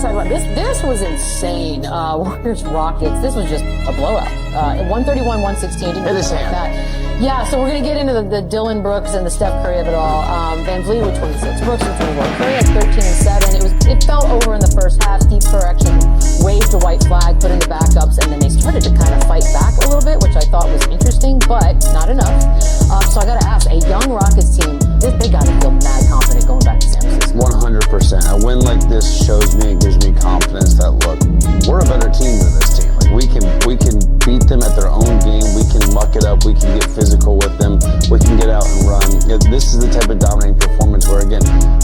talk about this. This was insane. Warriors Rockets. This was just a blowout. 131-116. Didn't Hit his hand. that. Yeah, so we're going to get into the Dylan Brooks and the Steph Curry of it all. Van Vliet with 26, Brooks with 24, Curry had 13 and 7. It fell over in the first half. Steve Kerr actually waved a white flag, put in the backups, and then they started to kind of fight back a little bit, which I thought was interesting, but not enough. So I got to ask, a young Rockets team, they got to feel mad confident going back to San Francisco. 100%. A win like this shows me, it gives me confidence that, look, we're a better team than this team. Like, we can beat them at their own game. We can muck it up. We can get physical with them. We can get out and run. This is the type of dominating performance where, again,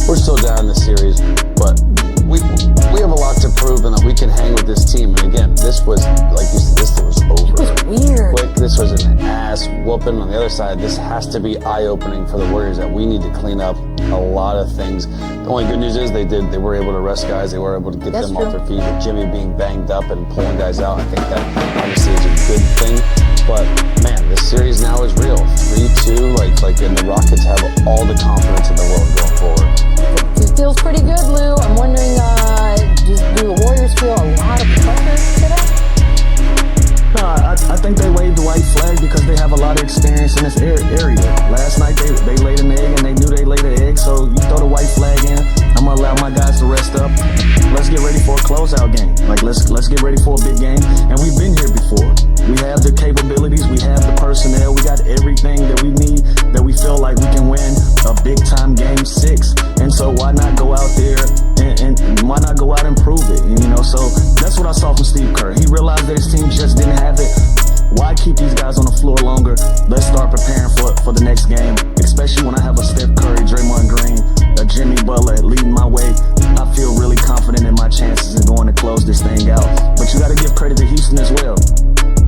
we're still down in the series, but we have a lot to prove and that we can hang with this team. And again, this was, like you said, this was over. It was weird. Quick, this was an ass whooping. On the other side, this has to be eye-opening for the Warriors that we need to clean up a lot of things. The only good news is they were able to rest guys. They were able to get them off their feet. With Jimmy being banged up and pulling guys out, I think that obviously is a good thing. But man, this series now is real. 3-2, and the Rockets have all the confidence in the world going forward. It feels pretty good, Lou. I'm wondering, do the Warriors feel a lot of pressure today? No, I think they waved the white flag because they have a lot of experience in this area. Last night they laid an egg and they knew they laid an egg, so you throw the white flag in. I'm gonna allow my guys to rest up. Let's get ready for a closeout game. Let's get ready for a big game. And we've been here before. We have the capabilities, we have the personnel, we got everything that we need, that we feel like we can win a big time game 6. And so why not go out there and why not go out and prove it? And, so that's what I saw from Steve Kerr. He realized that his team just didn't have it. Why keep these guys on the floor longer? Let's start preparing for the next game, especially when I have a Steph Curry, Draymond Green, a Jimmy Butler leading my way. I feel really confident in my chances in going to close this thing out. But you got to give credit to Houston as well.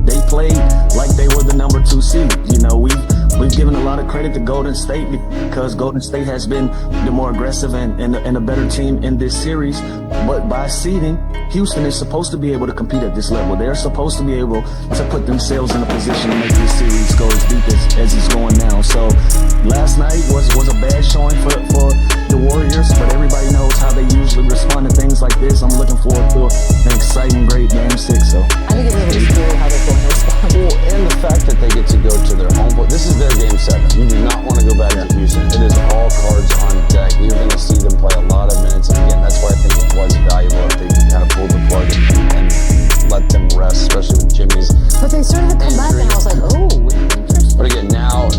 They played like they were the number 2 seed. We've given a lot of credit to Golden State because Golden State has been the more aggressive and a better team in this series. But by seeding, Houston is supposed to be able to compete at this level. They're supposed to be able to put themselves in a position to make this series go as deep as it's going now. So last night was a bad showing for the Warriors, but everybody knows how they usually respond to things like this. I'm looking forward to an exciting, great game 6. So I think it's a little scary how they're going to respond. Well, and the fact that they get to go to their home court. This is their game 7. You do not want to go back to Houston. It is all cards on deck. You're going to see them play a lot of minutes. And again, that's why I think it was valuable if they kind of pulled the plug and let them rest, especially with Jimmy's. But they started to come back and I was like, oh, interesting. But again, now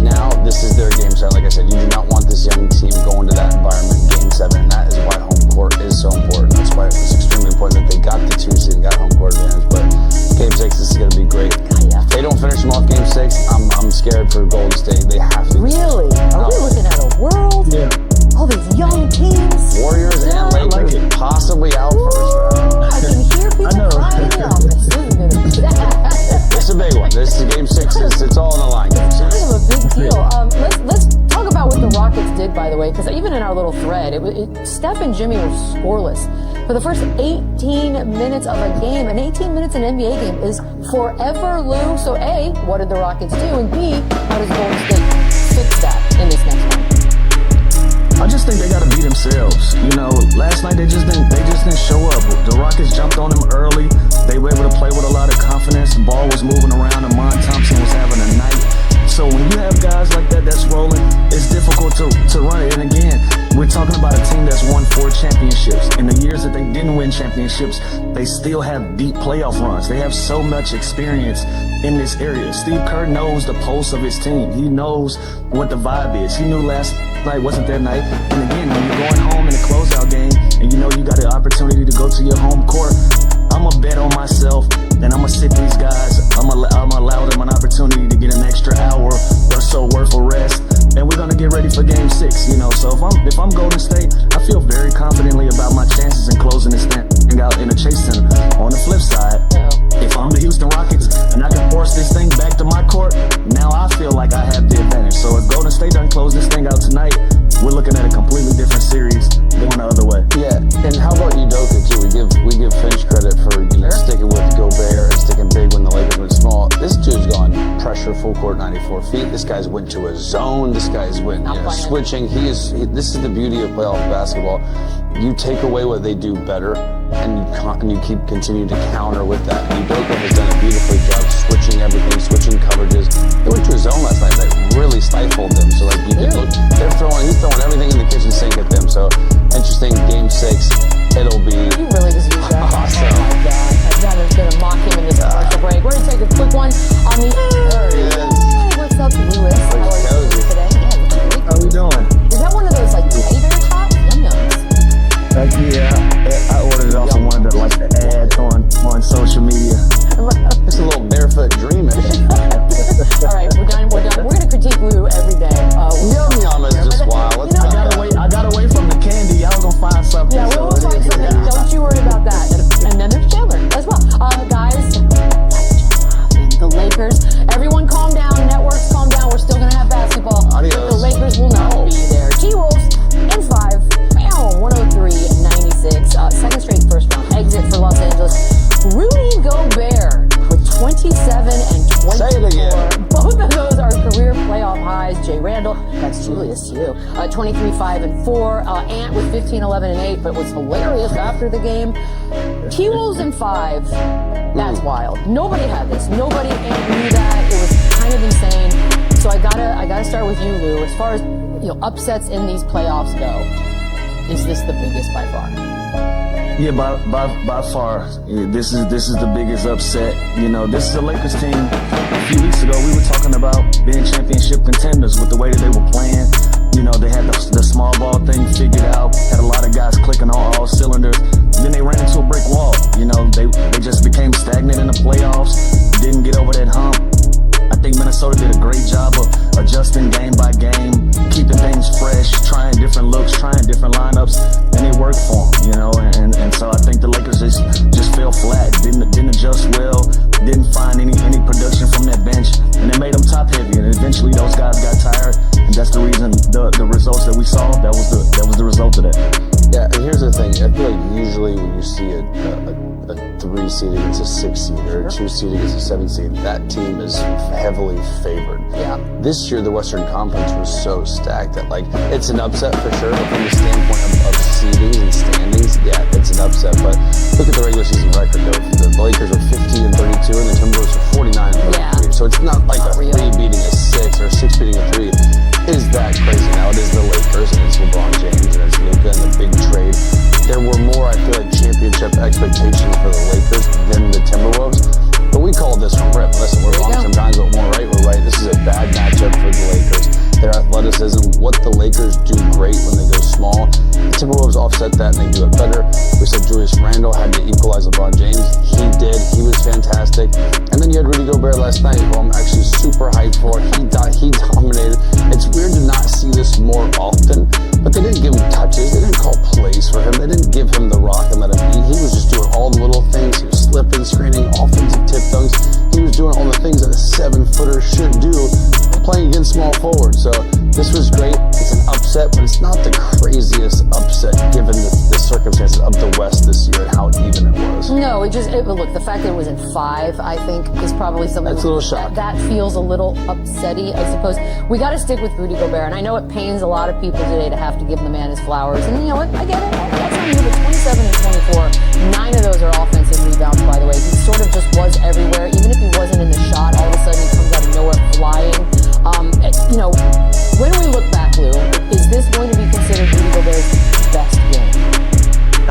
this is their game 7. Like I said, you do not want this young team going to that environment in game 7. And that is why home court is so important. That's why it was extremely important that they got the 2 seed and got home court advantage. But game 6, this is going to be great. Yeah. If they don't finish them off game 6, I'm scared for Golden State. They have to. Really? Are we looking at a world? Yeah. All these young teams. Warriors and Lakers possibly out first round. I can hear people crying in the office. This is going to be bad. It's a big one. This is game 6. It's all on the line. Game 6. Kind of a big deal. Let's talk about what the Rockets did, by the way, because even in our little thread, Steph and Jimmy were scoreless for the first 18 minutes of a game. And 18 minutes in an NBA game is forever, Lou. So A, what did the Rockets do? And B, how does Golden State fix that in this next one? I just think they got to be themselves. Last night they just didn't show up. The Rockets jumped on them early. They were able to play with a lot of confidence. The ball was moving around, and Mon Thompson was having a night. So when you have guys like that's rolling, it's difficult to run it. And again, we're talking about a team that's won 4 championships. In the years that they didn't win championships, they still have deep playoff runs. They have so much experience in this area. Steve Kerr knows the pulse of his team. He knows what the vibe is. He knew last night wasn't their night. And again, when you're going home in a closeout game and you got the opportunity to go to your home court, I'm going to bet on myself and I'm going to sit these guys. I'm going to allow them an opportunity to get an extra hour or so worth of rest. And we're going to get ready for game 6, So if I'm Golden State, I feel very confidently about my chances in closing this thing out in the Chase Center. On the flip side, if I'm the Houston Rockets and I can force this thing back to my court, now I feel like I have the advantage. So if Golden State doesn't close this thing out tonight, we're looking at a completely different series going the other way. Yeah, and how about Udoka too? We give Finch credit for sticking with Gobert and sticking big when the Lakers went small. This dude's gone pressure full court 94 feet. This guy's went to a zone. This guy's went switching. This is the beauty of playoff basketball. you take away what they do better, and you continue to counter with that. And Udoka has done a beautiful job switching everything, switching coverages. They went to a zone last night that really stifled them. So like you can look, he's throwing everything in the kitchen sink at them. So interesting, game 6, it'll be You really just used that. awesome. Oh my God. That is going to mock him in this commercial break. We're going to take a quick one on the. There he is. Hey, what's up, Lewis? How are you cozy. today? Yeah, How we doing? is that one of those like teddy bear top? Yum yums. Yeah, I ordered it off of one of the like the ads on social media. It's a little barefoot dreamish. All right, we're done. We're done. We're going to critique Lou every day. Yum yum is just wild. Let's You know, not I got away from the candy. I was gonna find something. Yeah, we'll find something. Don't you worry about that. And then there's Chandler as well. Guys, the Lakers. Everyone calm down. Networks, calm down. We're still going to have basketball. Adios. But the Lakers will not be there. T-Wolves in 5. 103-96. Second straight first round exit for Los Angeles. Rudy Gobert with 27 and 24. Say it again. Both of those are career playoff highs. Jay Randall, that's Julius too. 23, 5 and 4. Ant with 15, 11 and 8, but was hilarious after the game. T-Wolves in 5. That's wild. Nobody had this. Nobody knew that. It was kind of insane. So I gotta start with you, Lou. As far as upsets in these playoffs go, is this the biggest by far? Yeah, by far, this is the biggest upset. This is a Lakers team. A few weeks ago, we were talking about being championship contenders with the way that they were playing. They had the small ball thing figured out. Had a lot of guys clicking on all cylinders. Then they ran into a brick wall. They just became stagnant in the playoffs. Didn't get over that hump. I think Minnesota did a great job of adjusting game by game, keeping things fresh, trying different looks, trying different lineups, and it worked for them, and so I think the Lakers just fell flat, didn't adjust well, didn't find any production from that bench, and it made them top heavy, and eventually those guys got tired, and that's the reason the results that we saw, that was the result of that. Yeah, and here's the thing. I feel like usually when you see a 3 seed against a 6 seed or a 2 seed against a 7 seed, that team is heavily favored. Yeah. This year, the Western Conference was so stacked that, it's an upset for sure, but from the standpoint of seedings and standings, yeah, it's an upset. But look at the regular season record, though. The Lakers are 50 and 32, and the Timberwolves are 49 and 33. Yeah. So it's not like a 3 beating a 6 or a 6 beating a 3. Is that crazy? Now it is the Lakers, and it's LeBron James, and it's Luka, and the big trade. There were more, I feel like, championship expectations for the Lakers than the Timberwolves. But we call this from rip. Listen, we're wrong sometimes, but we're right, we're right. This is a bad matchup for the Lakers. Their athleticism, what the Lakers do great when they go small. The Timberwolves offset that, and they do it better. We said Julius Randle had to equalize LeBron James. He did. He was fantastic. And then you had Rudy Gobert last night, who I'm actually super hyped for. He dominated. It's weird to not see this more often, but they didn't give him touches. They didn't call plays for him. They didn't give him the rock and let him be. He was just doing all the little things. He was slipping, screening, offensive tip dunks. He was doing all the things that a 7-footer should do, playing against small forwards. So this was great. It's an upset, but it's not the craziest upset given the circumstances of the West this year and how even it was. No, look, the fact that it was in 5, I think, is probably something That's a little shock. that feels a little upsetty, I suppose. We got to stick with Rudy Gobert, and I know it pains a lot of people today to have to give the man his flowers. And you know what? I get it. That's on you. But 27 and 24, 9 of those are offensive rebounds, by the way. He sort of just was everywhere. Even if he wasn't in the shot, all of a sudden he comes out of nowhere flying. When we look back, Lou, is this going to be considered Rudy Gobert's best game?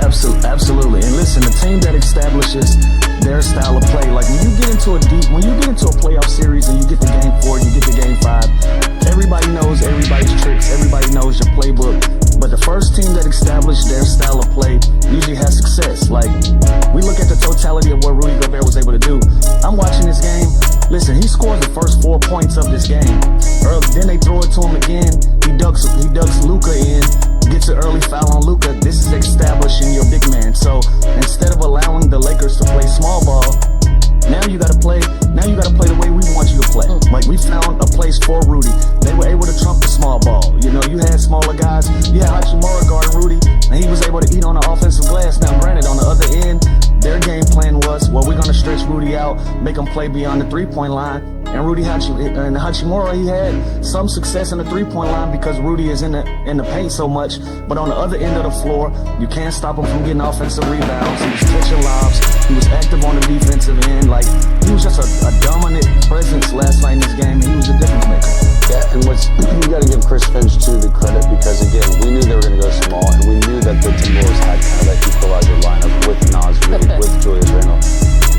Absolutely. And listen, the team that establishes their style of play, like when you get into a playoff series and you get to game 4, you get to game 5, everybody knows everybody's tricks, everybody knows your playbook. But the first team that established their style of play usually has success. Like, we look at the totality of what Rudy Gobert was able to do. I'm watching this game. Listen, he scores the first 4 points of this game. Then they throw it to him again. He ducks Luka in, gets an early foul on Luka. This is establishing your big man. So instead of allowing the Lakers to play small ball, now you gotta play the way we want you to play. Like, we found a place for Rudy. They were able to trump the small ball. You had smaller guys. You had Hachimura guarding Rudy, and he was able to eat on the offensive glass. Now, granted, on the other end, their game plan was, well, we're gonna stretch Rudy out, make him play beyond the three-point line. And Hachimura, he had some success in the three-point line because Rudy is in the paint so much. But on the other end of the floor, you can't stop him from getting offensive rebounds. He was catching lobs. He was active on the defensive end. Like, he was just a dominant presence last night in this game, and he was a difference maker. Yeah, and you got to give Chris Finch too the credit because again, we knew they were going to go small, and we knew that the Timberwolves had kind of that equalizer lineup with Naz Reid, with Julius Randle.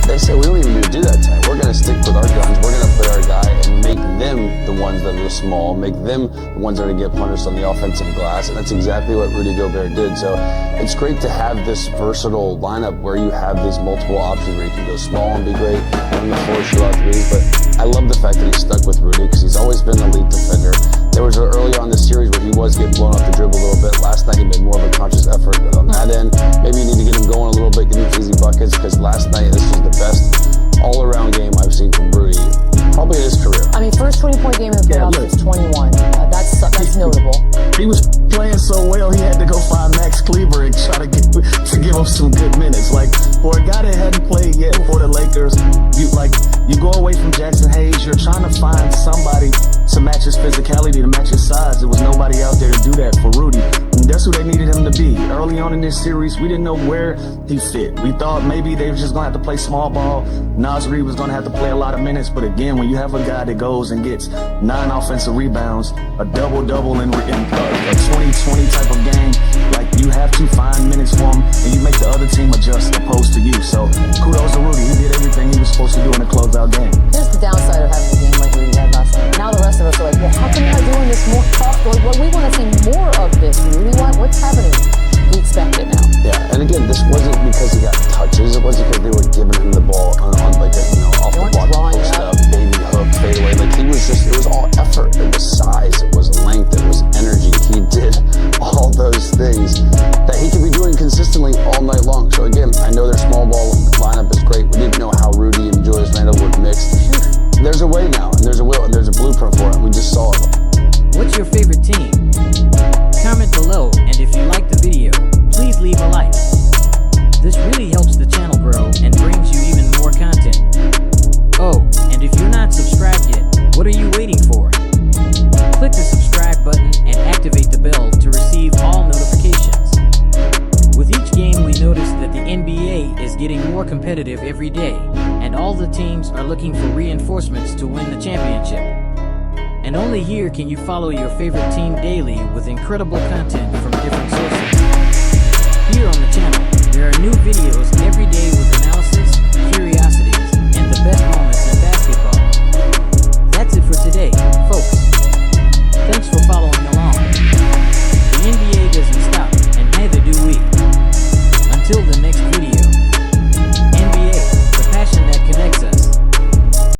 They said we don't even need to do that tonight. We're going to stick with our guns. We're going to put our guy and make them the ones that are small, make them the ones that are going to get punished on the offensive glass, and that's exactly what Rudy Gobert did. So it's great to have this versatile lineup where you have these multiple options where you can go small and be great, on the floor shoot out threes. But I love the fact that he stuck with Rudy because he's always been an elite defender. There was early on this series where he was getting blown off the dribble a little bit. Last night he made more of a conscious effort on that end. Maybe you need to get him going a little bit, get him easy buckets because last night this was the best all-around game I've seen from Rudy, probably in his career. I mean, first 20-point game in the playoffs was 21. That's notable. He was playing so well, he had to go find Max Kleber and try to give him some good minutes. Like, for a guy that hadn't played yet for the Lakers, you go away from Jackson Hayes, you're trying to find somebody to match his physicality, to match his size. There was nobody out there to do that for Rudy. And that's who they needed him to be. Early on in this series, we didn't know where he fit. We thought maybe they were just going to have to play small ball. Naz Reid was going to have to play a lot of minutes. But again, when you have a guy that goes and gets 9 offensive rebounds, a double-double in a 20-20 type of game, like, you have to find minutes for him, and you make the other team adjust opposed to you. So kudos to Rudy. He did everything he was supposed to do in the closeout game. Here's the downside of having a game like Rudy had last night. Now the rest of us are like, well, how come you're not doing this more often? Like, well, we want to see more of this, Rudy. What's happening? We expect it now. Yeah, and again, this wasn't because he got touches. It wasn't because they were giving him the ball on like a, off the block, post up, baby hook, fade away. Like, it was all effort. It was size. It was length. It was energy. He did all those things that he could be doing consistently all night long. So again, I know their small ball lineup is great. We didn't know how Rudy and Julius Randle would mix. There's a way now, and there's a will, and there's a blueprint for it. And we just saw it. What's your favorite team? Comment below, and if you like the video, please leave a like. This really helps the channel grow and brings you even more content. Oh, and if you're not subscribed yet, what are you waiting for? Click the subscribe button and activate the bell to receive all notifications. With each game, we notice that the NBA is getting more competitive every day, and all the teams are looking for reinforcements to win the championship. And only here can you follow your favorite team daily with incredible content from different sources. Here on the channel, there are new videos